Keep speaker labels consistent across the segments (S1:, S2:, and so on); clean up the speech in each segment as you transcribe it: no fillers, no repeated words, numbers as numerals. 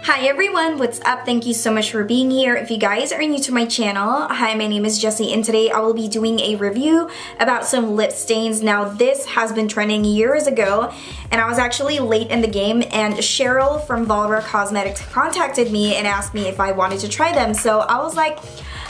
S1: Hi everyone, what's up? Thank you so much for being here. If you guys are new to my channel, hi, my name is Jessie and today I will be doing a review about some lip stains. Now this has been trending years ago and I was actually late in the game and Cheryl from Valra Cosmetics contacted me and asked me if I wanted to try them. So I was like,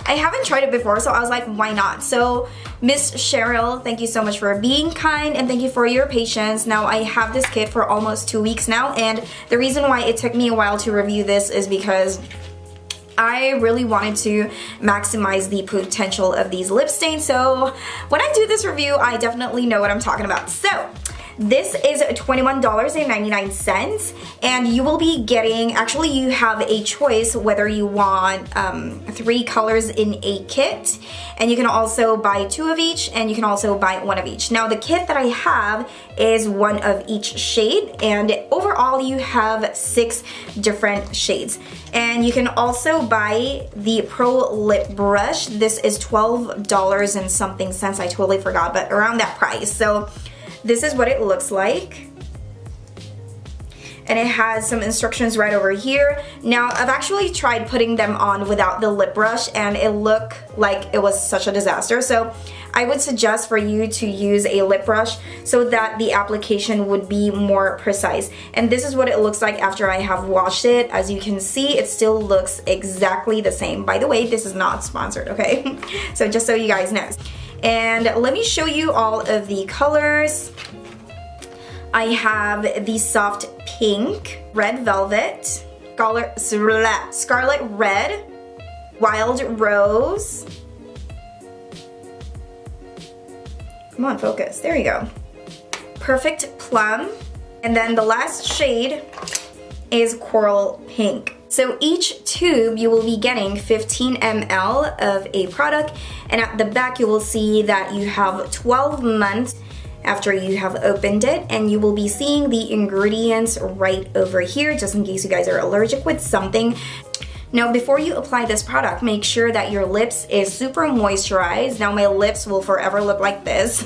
S1: I haven't tried it before, so I was like, why not? So Miss Cheryl, thank you so much for being kind and thank you for your patience. Now I have this kit for almost 2 weeks now, and the reason why it took me a while to review this is because I really wanted to maximize the potential of these lip stains. So when I do this review, I definitely know what I'm talking about. So this is $21.99 and you will be getting, actually you have a choice whether you want 3 colors in a kit, and you can also buy 2 of each and you can also buy 1 of each. Now the kit that I have is 1 of each shade, and overall you have 6 different shades. And you can also buy the Pro Lip Brush. This is $12 and something cents, I totally forgot, but around that price. So this is what it looks like. And it has some instructions right over here. Now, I've actually tried putting them on without the lip brush and it looked like it was such a disaster. So I would suggest for you to use a lip brush so that the application would be more precise. And this is what it looks like after I have washed it. As you can see, it still looks exactly the same. By the way, this is not sponsored, okay? So just so you guys know. And let me show you all of the colors. I have the soft pink, red velvet, scarlet red, wild rose. Come on, focus. There you go. Perfect plum. And then the last shade is coral pink. So each tube you will be getting 15 ml of a product, and at the back you will see that you have 12 months after you have opened it, and you will be seeing the ingredients right over here just in case you guys are allergic with something. Now before you apply this product, make sure that your lips is super moisturized. Now my lips will forever look like this.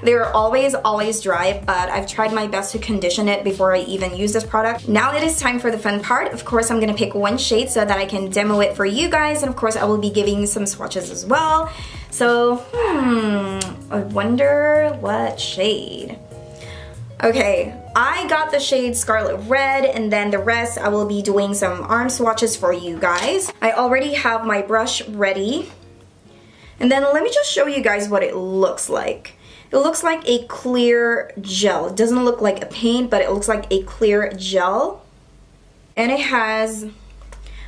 S1: They're always dry, but I've tried my best to condition it before I even use this product. Now it is time for the fun part. Of course, I'm gonna pick 1 shade so that I can demo it for you guys, and of course I will be giving some swatches as well. So, I wonder what shade. Okay, I got the shade Scarlet Red, and then the rest I will be doing some arm swatches for you guys. I already have my brush ready. And then let me just show you guys what it looks like. It looks like a clear gel. It doesn't look like a paint, but it looks like a clear gel. And it has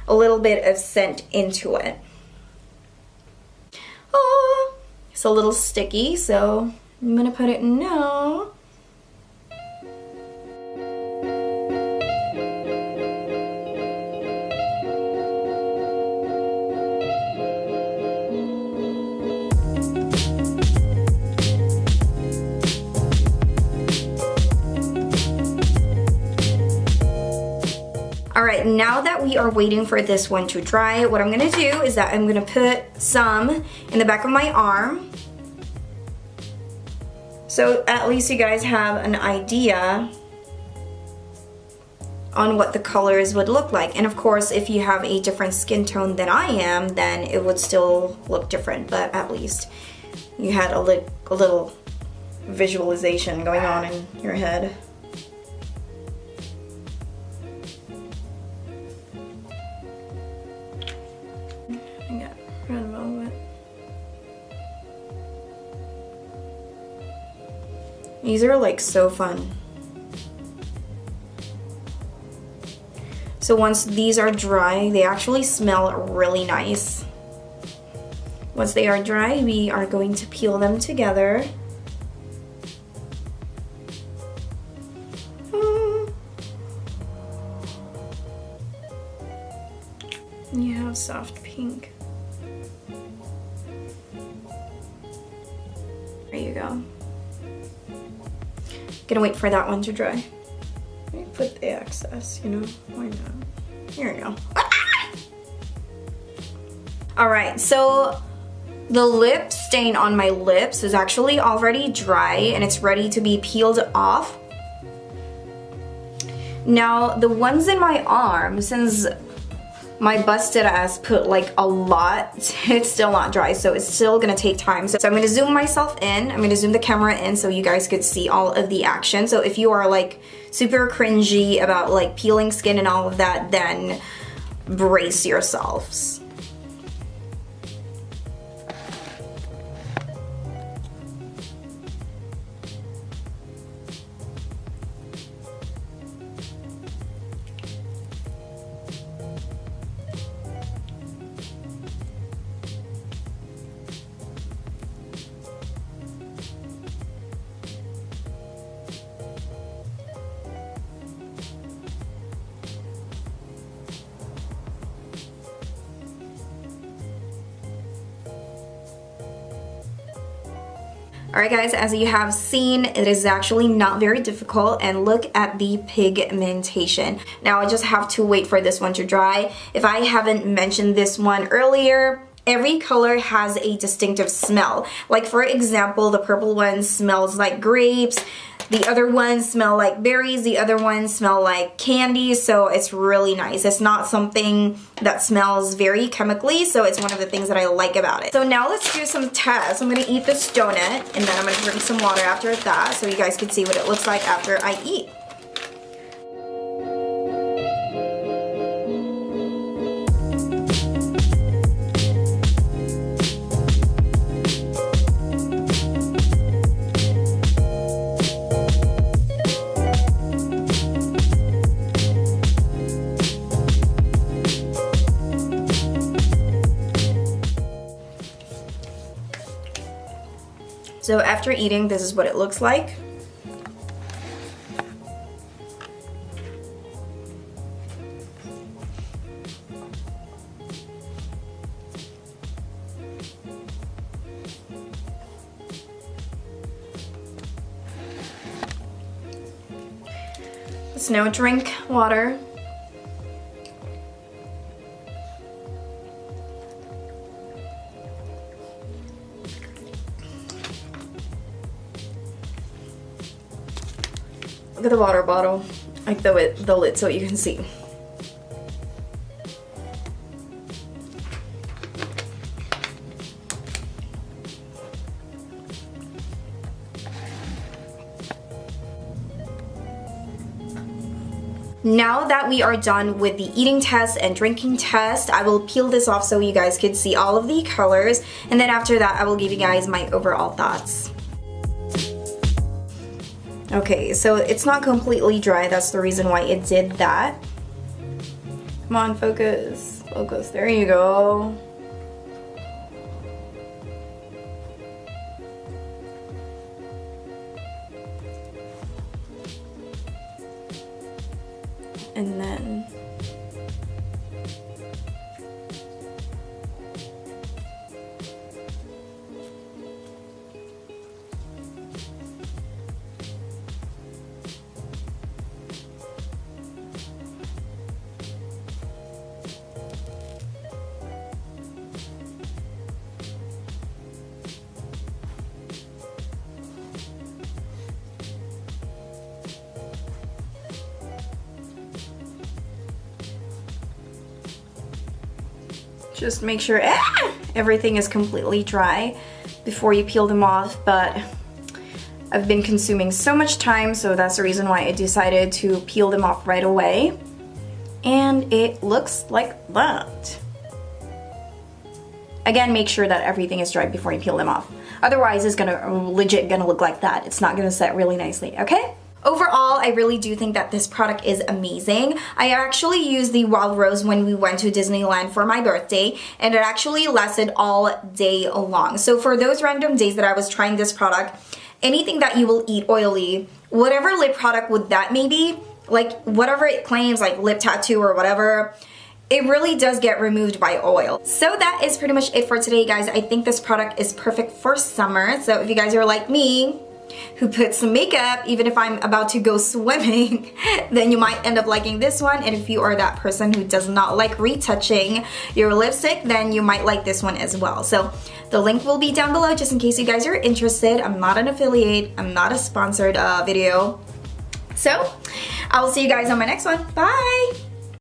S1: a little bit of scent into it. Oh, it's a little sticky, so I'm gonna put it in now. Alright, now that we are waiting for this one to dry, what I'm gonna do is that I'm gonna put some in the back of my arm. So at least you guys have an idea on what the colors would look like. And of course, if you have a different skin tone than I am, then it would still look different, but at least you had a little visualization going on in your head. Red velvet. These are like so fun. So once these are dry, they actually smell really nice. Once they are dry, we are going to peel them together. You have soft pink. There you go. Gonna wait for that one to dry. Let me put the excess, you know, why not? Here we go. Alright, so the lip stain on my lips is actually already dry and it's ready to be peeled off. Now, the ones in my arm, since my busted ass put like a lot, it's still not dry, so it's still gonna take time. So I'm gonna zoom myself in, I'm gonna zoom the camera in so you guys could see all of the action. So if you are like super cringy about like peeling skin and all of that, then brace yourselves. Alright guys, as you have seen, it is actually not very difficult, and look at the pigmentation. Now I just have to wait for this one to dry. If I haven't mentioned this one earlier, every color has a distinctive smell. Like for example, the purple one smells like grapes, the other ones smell like berries, the other ones smell like candy, so it's really nice. It's not something that smells very chemically, so it's one of the things that I like about it. So now let's do some tests. I'm gonna eat this donut, and then I'm gonna drink some water after that, so you guys can see what it looks like after I eat. So after eating, this is what it looks like. Let's now drink water. Look at the water bottle, like the lid so you can see. Now that we are done with the eating test and drinking test, I will peel this off so you guys can see all of the colors, and then after that I will give you guys my overall thoughts. Okay, so it's not completely dry, that's the reason why it did that. Come on, focus, focus, there you go. And then just make sure everything is completely dry before you peel them off, but I've been consuming so much time, so that's the reason why I decided to peel them off right away. And it looks like that. Again, make sure that everything is dry before you peel them off. Otherwise, it's legit gonna look like that. It's not gonna set really nicely, okay? Overall, I really do think that this product is amazing. I actually used the Wild Rose when we went to Disneyland for my birthday, and it actually lasted all day long. So for those random days that I was trying this product, anything that you will eat oily, whatever lip product would that may be, like whatever it claims, like lip tattoo or whatever, it really does get removed by oil. So that is pretty much it for today, guys. I think this product is perfect for summer. So if you guys are like me, who puts some makeup even if I'm about to go swimming, then you might end up liking this one. And if you are that person who does not like retouching your lipstick, then you might like this one as well. So the link will be down below just in case you guys are interested. I'm not an affiliate, I'm not a sponsored video. So I will see you guys on my next one. Bye!